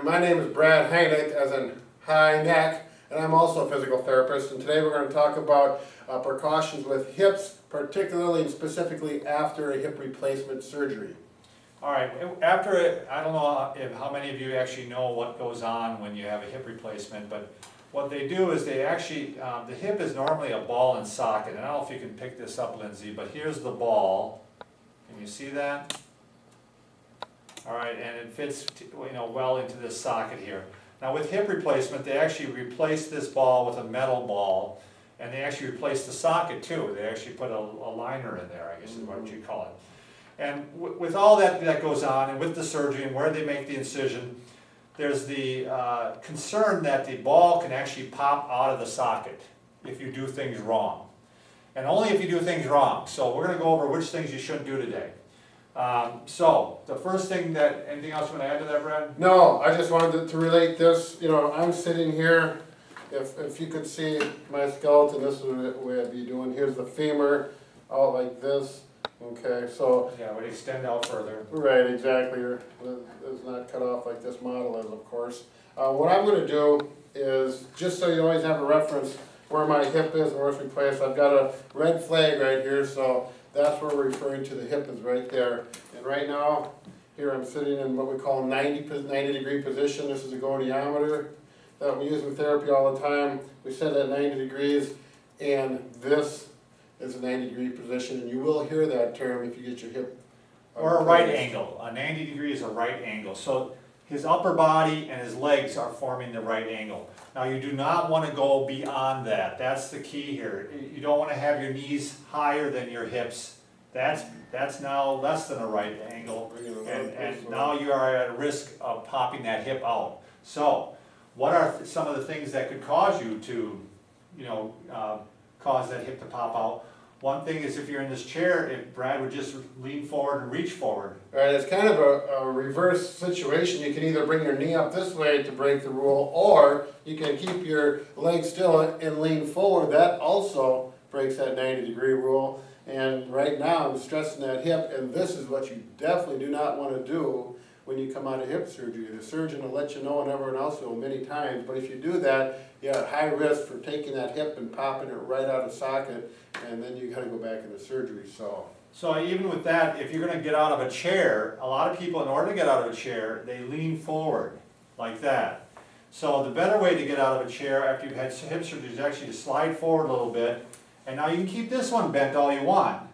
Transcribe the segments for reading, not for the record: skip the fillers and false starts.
My name is Brad Heineck, as in Heineck, and I'm also a physical therapist. And today we're going to talk about precautions with hips, particularly and specifically after a hip replacement surgery. All right, after, I don't know how many of you actually know what goes on when you have a hip replacement, but what they do is they actually, the hip is normally a ball and socket, and I don't know if you can pick this up, Lindsay, but here's the ball. Can you see that? All right, and it fits, well into this socket here. Now with hip replacement, they actually replace this ball with a metal ball, and they actually replace the socket too. They actually put a liner in there, I guess is what you call it. And with all that goes on, and with the surgery and where they make the incision, there's the concern that the ball can actually pop out of the socket if you do things wrong. And only if you do things wrong. So we're going to go over which things you shouldn't do today. So the first thing anything else you want to add to that, Brad? No, I just wanted to relate this. I'm sitting here. If you could see my skeleton, this is what I'd be doing. Here's the femur out like this. Okay, so yeah, it would extend out further. Right, exactly. It's not cut off like this model is, of course. What I'm going to do is, just so you always have a reference where my hip is and where it's replaced, I've got a red flag right here, so that's where we're referring to. The hip is right there. And right now, here I'm sitting in what we call 90 degree position. This is a goniometer that we use in therapy all the time. We set it at 90 degrees, and this is a 90 degree position, and you will hear that term if you get your hip. Or a right angle. A 90 degree is a right angle. So his upper body and his legs are forming the right angle. Now you do not want to go beyond that. That's the key here. You don't want to have your knees higher than your hips. That's now less than a right angle, and now you are at risk of popping that hip out. So what are some of the things that could cause you to, cause that hip to pop out? One thing is, if you're in this chair, if Brad would just lean forward and reach forward. Right, it's kind of a reverse situation. You can either bring your knee up this way to break the rule, or you can keep your legs still and lean forward. That also breaks that 90 degree rule. And right now I'm stressing that hip, and this is what you definitely do not want to do when you come out of hip surgery. The surgeon will let you know, and everyone else will many times, but if you do that, you're at high risk for taking that hip and popping it right out of socket, and then you got to go back into surgery. So even with that, if you're going to get out of a chair, a lot of people, in order to get out of a chair, they lean forward like that. So the better way to get out of a chair after you've had hip surgery is actually to slide forward a little bit, and now you can keep this one bent all you want,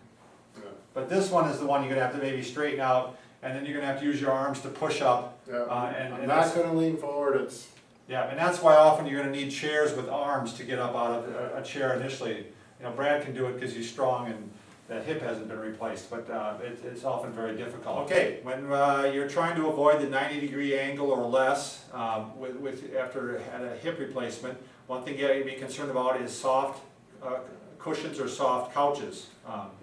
but this one is the one you're going to have to maybe straighten out, and then you're going to have to use your arms to push up. Yeah, I'm not going to lean forward. Yeah, and that's why often you're going to need chairs with arms to get up out of a chair initially. Brad can do it because he's strong and that hip hasn't been replaced, but it's often very difficult. Okay, when you're trying to avoid the 90 degree angle or less after a hip replacement, one thing you have to be concerned about is soft cushions or soft couches.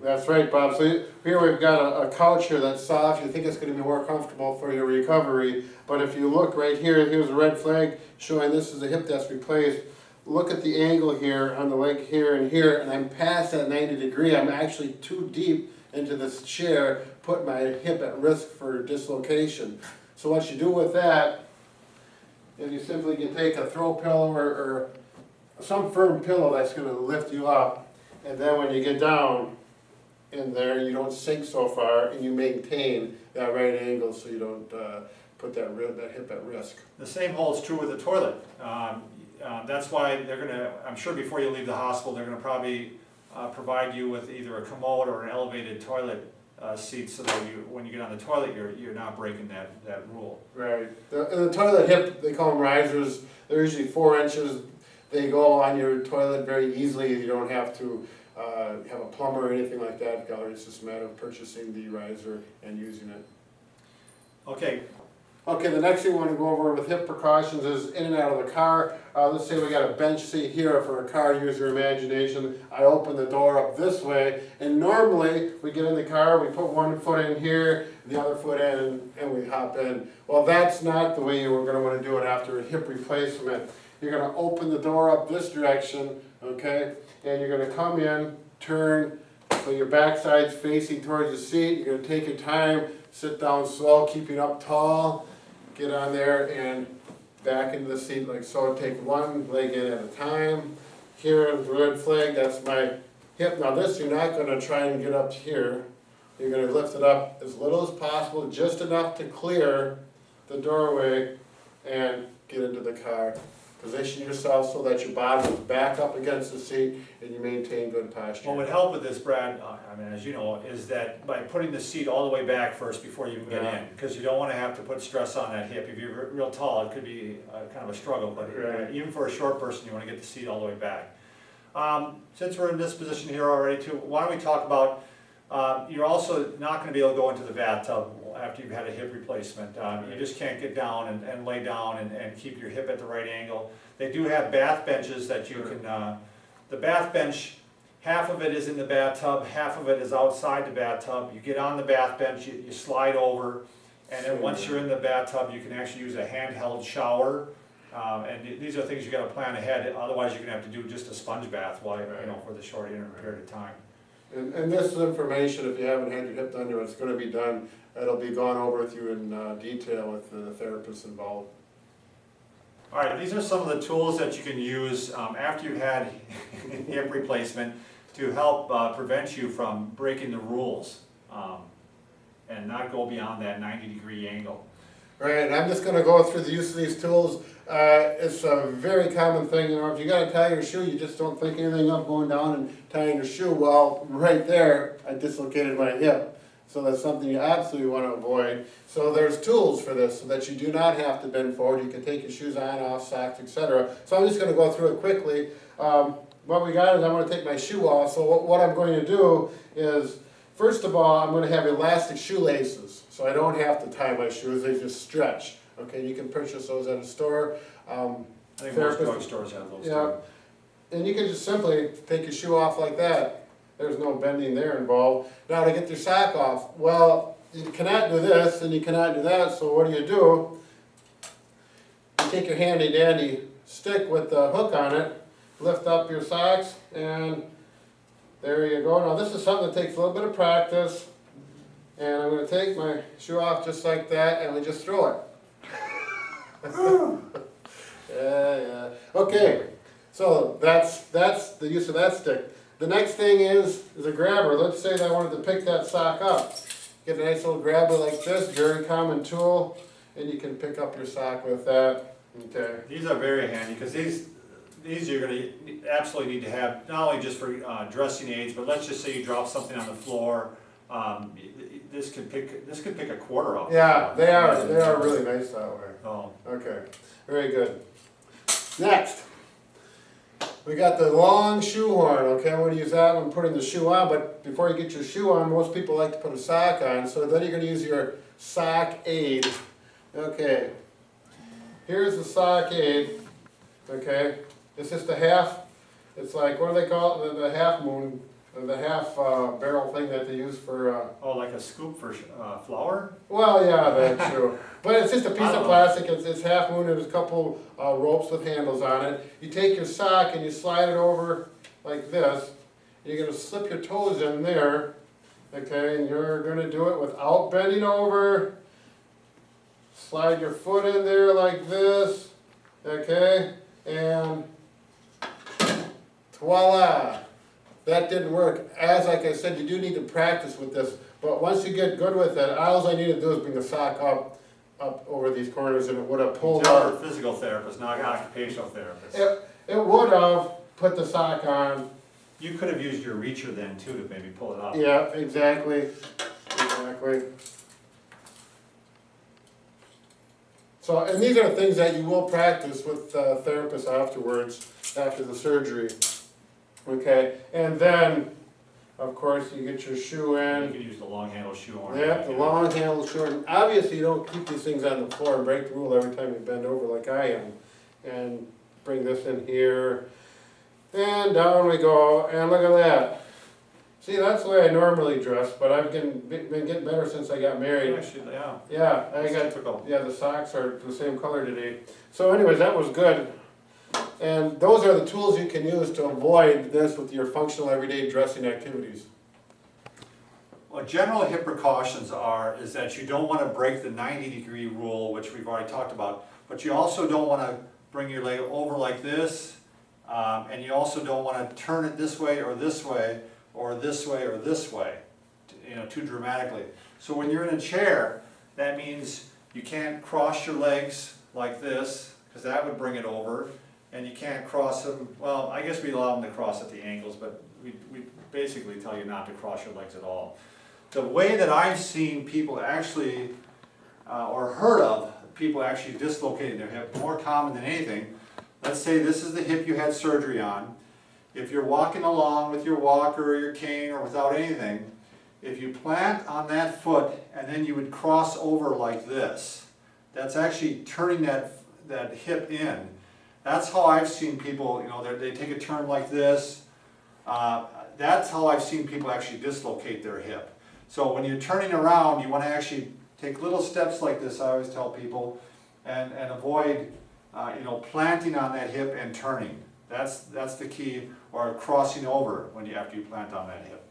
That's right, Bob. So here we've got a couch here that's soft. You think it's going to be more comfortable for your recovery, but if you look right here, here's a red flag showing this is a hip that's replaced. Look at the angle here on the leg here, and I'm past that 90 degree. I'm actually too deep into this chair, putting my hip at risk for dislocation. So what you do with that is you simply can take a throw pillow or some firm pillow that's going to lift you up, and then when you get down in there, you don't sink so far, and you maintain that right angle so you don't put that hip at risk. The same holds true with the toilet. That's why they're going to, I'm sure before you leave the hospital, they're going to probably provide you with either a commode or an elevated toilet seat, so that when you get on the toilet, you're not breaking that rule. Right. The toilet hip, they call them risers. They're usually 4 inches. They go on your toilet very easily. You don't have to have a plumber or anything like that. It's just a matter of purchasing the riser and using it. Okay. Okay, the next thing we want to go over with hip precautions is in and out of the car. Let's say we got a bench seat here for a car. Use your imagination. I open the door up this way, and normally we get in the car, we put one foot in here, the other foot in, and we hop in. Well, that's not the way you're going to want to do it after a hip replacement. You're going to open the door up this direction, okay, and you're going to come in, turn, so your backside's facing towards the seat. You're going to take your time, sit down slow, keeping up tall, get on there and back into the seat like so. Take one leg in at a time. Here, the red flag, that's my hip. Now this, you're not gonna try and get up to here. You're gonna lift it up as little as possible, just enough to clear the doorway and get into the car. Position yourself so that your bottom is back up against the seat and you maintain good posture. What would help with this, Brad, I mean, as you know, is that by putting the seat all the way back first before you even get in, because you don't want to have to put stress on that hip. If you're real tall, it could be kind of a struggle, but Right. even for a short person, you want to get the seat all the way back. Since we're in this position here already too, why don't we talk about, you're also not going to be able to go into the bathtub after you've had a hip replacement. You just can't get down and lay down and keep your hip at the right angle. They do have bath benches that you can, the bath bench, half of it is in the bathtub, half of it is outside the bathtub. You get on the bath bench, you slide over, and then once you're in the bathtub, you can actually use a handheld shower. And these are things you got to plan ahead, otherwise you're going to have to do just a sponge bath while, for the short interim period of time. And this is information, if you haven't had your hip done, it's going to be done. It'll be gone over with you in detail with the therapist involved. All right, these are some of the tools that you can use after you've had hip replacement to help prevent you from breaking the rules and not go beyond that 90-degree angle. Right, and I'm just going to go through the use of these tools. It's a very common thing, if you got to tie your shoe, you just don't think anything of going down and tying your shoe. Well, right there, I dislocated my hip. So that's something you absolutely want to avoid. So there's tools for this so that you do not have to bend forward. You can take your shoes on, off, socks, etc. So I'm just going to go through it quickly. What we got is I'm going to take my shoe off. So what I'm going to do is, first of all, I'm going to have elastic shoelaces. So I don't have to tie my shoes, they just stretch. Okay, you can purchase those at a store. I think most drugstores have those too. And you can just simply take your shoe off like that. There's no bending there involved. Now to get your sock off, well, you cannot do this and you cannot do that, so what do? You take your handy dandy stick with the hook on it, lift up your socks, and there you go. Now this is something that takes a little bit of practice, and I'm going to take my shoe off just like that, and we just throw it. Yeah. Okay, so that's the use of that stick. The next thing is a grabber. Let's say that I wanted to pick that sock up. Get a nice little grabber like this, very common tool, and you can pick up your sock with that. Okay. These are very handy because these you're going to absolutely need to have, not only just for dressing aids, but let's just say you drop something on the floor. This could pick a quarter off. Yeah, they are really nice that way. Oh. Okay, very good. Next, we got the long shoe horn. Okay, I'm going to use that when putting the shoe on, but before you get your shoe on, most people like to put a sock on, so then you're going to use your sock aid. Okay, here's the sock aid. Okay, it's just a half, it's like, what do they call it, the half moon, the half barrel thing that they use for... oh, like a scoop for flour? Well, yeah, that's true. But it's just a piece of plastic, it's half moon, there's a couple ropes with handles on it. You take your sock and you slide it over like this. You're going to slip your toes in there, okay, and you're going to do it without bending over. Slide your foot in there like this, okay, and voila! That didn't work. Like I said, you do need to practice with this, but once you get good with it, all I need to do is bring the sock up over these corners, and it would have pulled You're out. a physical therapist, not an occupational therapist. It would have put the sock on. You could have used your reacher then too to maybe pull it up. Yeah, exactly. So, and these are things that you will practice with therapists afterwards, after the surgery. Okay, and then, of course, you get your shoe in. You can use the long handle shoe horn. Yep, the long handle shoe horn. Obviously, you don't keep these things on the floor and break the rule every time you bend over like I am. And bring this in here. And down we go, and look at that. See, that's the way I normally dress, but I've been getting better since I got married. Actually, yeah. Yeah, the socks are the same color today. So anyways, that was good. And those are the tools you can use to avoid this with your functional everyday dressing activities. Well, general hip precautions is that you don't want to break the 90-degree rule, which we've already talked about, but you also don't want to bring your leg over like this, and you also don't want to turn it this way or this way, or this way or this way, you know, too dramatically. So when you're in a chair, that means you can't cross your legs like this, because that would bring it over, and you can't cross them, well, I guess we allow them to cross at the ankles, but we basically tell you not to cross your legs at all. The way that I've seen people actually, or heard of people actually dislocating their hip, more common than anything, let's say this is the hip you had surgery on. If you're walking along with your walker or your cane or without anything, if you plant on that foot and then you would cross over like this, that's actually turning that hip in. That's how I've seen people, you know, they take a turn like this. That's how I've seen people actually dislocate their hip. So when you're turning around, you want to actually take little steps like this, I always tell people, and avoid you know, planting on that hip and turning. That's the key, or crossing over after you plant on that hip.